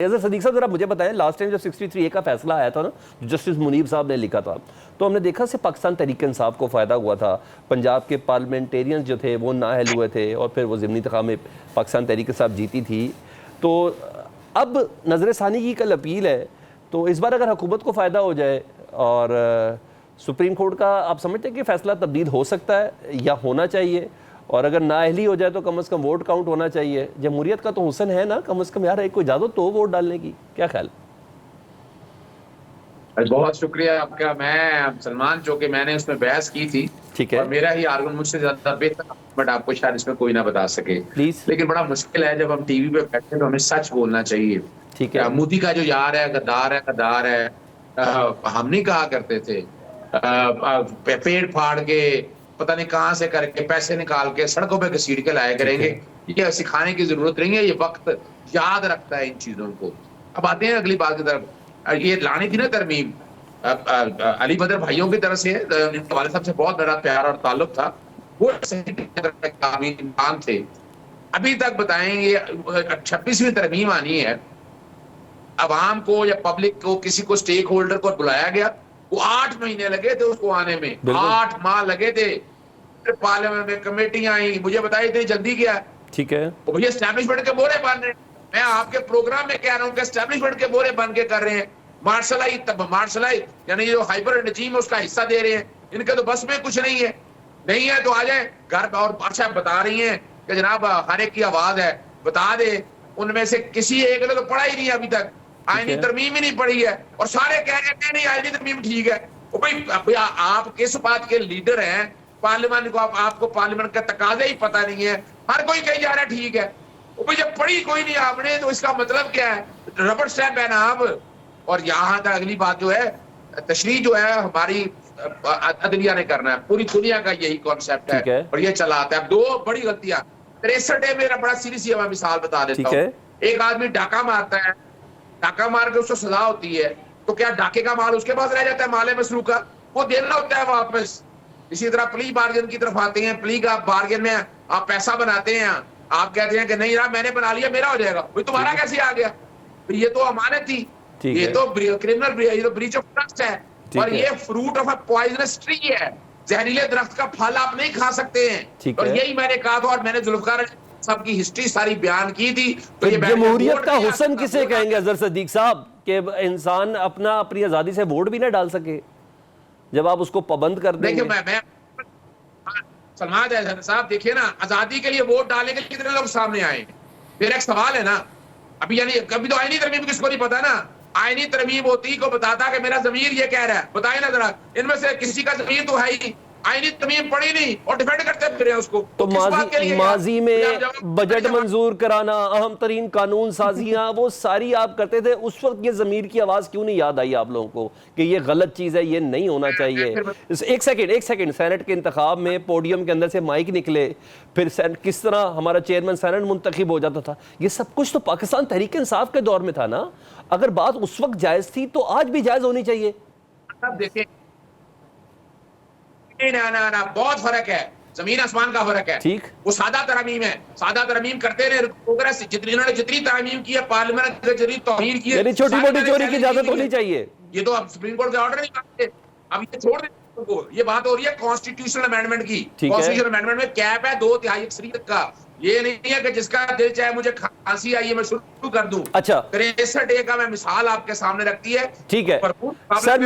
सदीक साहब, जरा मुझे बताएं, लास्ट टाइम जब 63A का फैसला आया था ना, जस्टिस मुनीब साहब ने लिखा था, तो हमने देखा से पाकिस्तान तहरीक इंसाफ को फ़ायदा हुआ था। पंजाब के पार्लियामेंटेरियंस जो थे वो नाअहल हुए थे और फिर वो ज़िमनी इंतखाब में पाकिस्तान तहरीक इंसाफ जीती थी। तो अब नज़र सानी की कल अपील है, तो इस बार अगर हुकूमत को फ़ायदा हो जाए और सुप्रीम कोर्ट का, आप समझते हैं कि फ़ैसला तब्दील हो सकता है या होना चाहिए? और अगर नाअहली हो जाए तो कम से कम वोट काउंट होना चाहिए। जमहूरियत का तो हुसन है ना, कम से कम यार एक को इजाजत तो वोट डालने की, क्या ख्याल? बहुत शुक्रिया आपका। मैं सलमान, जो कि मैंने उसमें बहस की थी, ठीक है, और मेरा ही आर्गुमेंट मुझसे ज्यादा बेहतर, बट आपको शायद इसमें कोई ना बता सके। प्लीज। लेकिन बड़ा मुश्किल है जब हम टीवी पे बैठे तो हमें सच बोलना चाहिए। ठीक है, मोदी का जो यार है, गद्दार है, गद्दार है। हम नहीं कहा करते थे पेड़ फाड़ के, पता नहीं कहां से करके, पैसे निकाल के सड़कों पे घसीट के लाया करेंगे। ये सिखाने की जरूरत नहीं है, ये वक्त याद रखता है इन चीजों को। अब आते हैं अगली बात की तरफ। ये लानी थी ना तरमीम, अली बदर भाइयों की तरफ से, वाले साहब से बहुत बड़ा प्यार और ताल्लुक था, वो इमरान थे। अभी तक बताएंगे 26वीं तरमीम आनी है, अवाम को या पब्लिक को, किसी को, स्टेक होल्डर को बुलाया गया, वो 8 महीने लगे थे उसको आने में, 8 माह लगे थे। पार्लियामेंट में कमेटियां आई, मुझे बताइए इतनी जल्दी क्या? ठीक है, तो भैया एस्टैब्लिशमेंट के बोरे बन रहे हैं। मैं आपके प्रोग्राम में कह रहा हूं कि एस्टैब्लिशमेंट के बोरे बन के कर रहे हैं। मार्शलाई यानी जो हाइपर रजीम है उसका हिस्सा दे रहे हैं। इनके तो बस में कुछ नहीं है। नहीं है तो आ जाए घर। और अच्छा बता रही हैं कि जनाब हर एक की आवाज है, बता दे। उनमें से किसी एक ने तो पढ़ा ही नहीं अभी तक, आईनी तरमीम ही नहीं पढ़ी है, और सारे कह रहे हैं नहीं आईनी तरमीम ठीक है। भाई आप किस बात के लीडर हैं? पार्लियामेंट को आपको पार्लियामेंट का तकाजे ही पता नहीं है, हर कोई कही जा रहा है ठीक है। भाई जब पढ़ी कोई नहीं आपने तो इसका मतलब क्या है? रबर स्टैंप है ना आप। और यहाँ तक अगली बात जो है, तशरीह जो है हमारी अदलिया ने करना है, पूरी दुनिया का यही कॉन्सेप्ट है और ये चलाता है। अब दो बड़ी गलतियां 63 मेरा बड़ा सीरियस मैं मिसाल बता देता हूँ। एक आदमी डाका मारता है, डाका मार के उसको सजा होती है, तो क्या डाके का माल उसके पास रह जाता है? माले मसरू का वो देना होता है वापस। इसी तरह प्ली बार्गेन की तरफ आते हैं। प्ली का बार्गेन में आप पैसा बनाते हैं, आप कहते हैं कि नहीं यार मैंने बना लिया, मेरा हो जाएगा। भाई तुम्हारा कैसे आ गया? ये तो अमानत थी, ये तो क्रिमिनल, ये तो ब्रीच ऑफ ट्रस्ट है, और ये fruit of a poisonous tree है। जहरीले दरख्त का फल आप नहीं खा सकते हैं। और यही मैंने कहा था, और मैंने जुल्फकार सबकी हिस्ट्री सारी बयान की थी। तो ये जमहूरियत का हुसन किसे कहेंगे अजहर सदीक साहब, कि इंसान अपनी आजादी से वोट भी ना डाल सके जब आप उसको पाबंद कर देंगे? देखिए मैं सलमान साहब, देखिए ना, आजादी के लिए वोट डालने के लिए कितने लोग सामने आए? फिर एक सवाल है ना, अभी यानी कभी तो आईनी तरमीम किसको नहीं पता ना। आईनी तरमीम होती को बताता कि मेरा जमीर ये कह रहा है, बताइए ना जरा, इनमें से किसी का जमीर तो है ही, आईनी तरमीम पड़ी नहीं और डिफेंड करते फिर उसको। तो माजी में बजट मंजूर कराना, अहम तरीन कानून साजियां, वो सारी आप करते थे। उस वक्त ये जमीर की आवाज क्यों नहीं याद आई आप लोगों को कि ये गलत चीज है, ये नहीं होना चाहिए? एक सेकंड, सेनेट के इंतखाब में पोडियम के अंदर से माइक निकले, फिर किस तरह हमारा चेयरमैन सेनेट मुंतखब हो जाता था, ये सब कुछ तो पाकिस्तान तहरीक इंसाफ के दौर में था ना। अगर बात उस वक्त जायज थी तो आज भी जायज होनी चाहिए। देखिए ना, बहुत फर्क है, जमीन आसमान का फर्क है। ठीक, वो सादा तरमीम है, सादा तरमीम करते रहे कांग्रेस, जितनी तरमीम की है, पार्लियामेंट ने जितनी तौहीर की है, छोटी मोटी चोरी की इजाजत होनी चाहिए। ये तो अब सुप्रीम कोर्ट के ऑर्डर नहीं मानते, अब ये छोड़ दें। ये बात हो रही है कॉन्स्टिट्यूशनल अमेंडमेंट की। कॉन्स्टिट्यूशनल अमेंडमेंट में कैप है 2/3 अक्सरियत का। ये नहीं है कि जिसका दिल चाहे मुझे खांसी आई है मैं शुरू कर दूं। अच्छा, 63 का मैं मिसाल आपके सामने रखती है। ठीक है सर,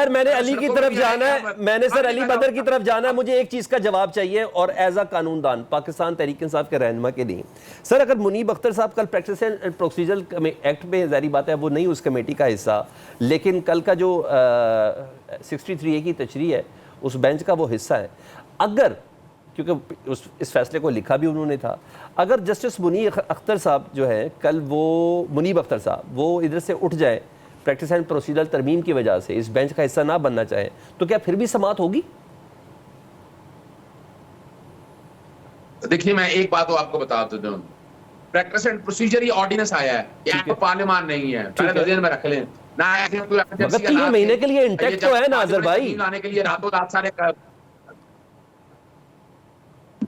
मैंने अली की तरफ जाना है, मैंने सर अली बदर की तरफ जाना है। मुझे एक चीज का जवाब चाहिए, और एज अ कानूनदान पाकिस्तान तहरीक इंसाफ के रहनुमा के लिए, सर अगर मुनीब अख्तर साहब कल प्रैक्टिस एंड प्रोसीजर एक्ट में, जारी बात है वो नहीं उस कमेटी का हिस्सा, लेकिन कल का जो 63A की तशरीह है उस बेंच का वो हिस्सा है। अगर, क्योंकि इस फैसले को लिखा भी उन्होंने था, अगर जस्टिस मुनीब अख्तर साहब जो है कल, वो मुनीब अख्तर साहब वो इधर से उठ जाए, प्रैक्टिस एंड प्रोसीजर तरमीम की वजह से इस बेंच का हिस्सा ना बनना चाहे, तो क्या फिर भी समाअत होगी? देखिए मैं एक बात तो आपको बता देता हूँ, प्रैक्टिस एंड प्रोसीजर ये ऑर्डिनेंस आया है, ये पार्लियामान नहीं है, पहले ध्यान में रख लें ना। ऐसे कोई 3 महीने के लिए इंटेक्ट तो है ना अजहर भाई, लाने के लिए रातों रात सारे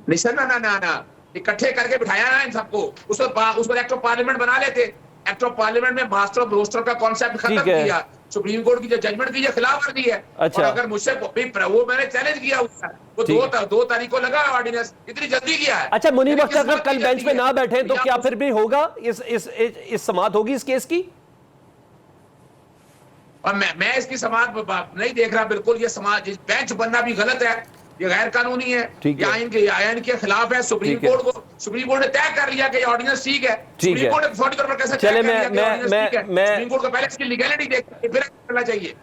ना इकट्ठे करके बिठाया ना इन सबको, उस पर एक्ट ऑफ पार्लियामेंट बना लेते। एक्ट ऑफ पार्लियामेंट में मास्टर ऑफ रोस्टर का कॉन्सेप्ट खत्म ठीक है। किया। सुप्रीम कोर्ट की जो जजमेंट की खिलाफ वर्जी है। अच्छा। और अगर मुझसे वो मैंने चैलेंज किया हुआ है, वो ठीक। 2 तारीख को लगा ऑर्डिनेंस, इतनी जल्दी किया है। अच्छा, मुनीब मेरी अख्तर किस्मत कल की बेंच जल्दी पे है। ना बैठे तो या क्या उस- फिर भी होगा, इस समाअत होगी इस केस की? और मैं इसकी समाज नहीं देख रहा। बिल्कुल ये समाज बेंच बनना भी गलत है, ये गैर कानूनी है, ठीक ये है। आइन के खिलाफ है। सुप्रीम ठीक है। कोर्ट ने तय कर लिया कि ऑर्डिनेंस ठीक है। ठीक है। सुप्रीम कोर्ट ने फौरी तौर पर कैसे तय चले कर लिया कि ऑर्डिनेंस ठीक है? मैं सुप्रीम कोर्ट को पहले इसकी लीगैलिटी देखनी है, फिर करना चाहिए।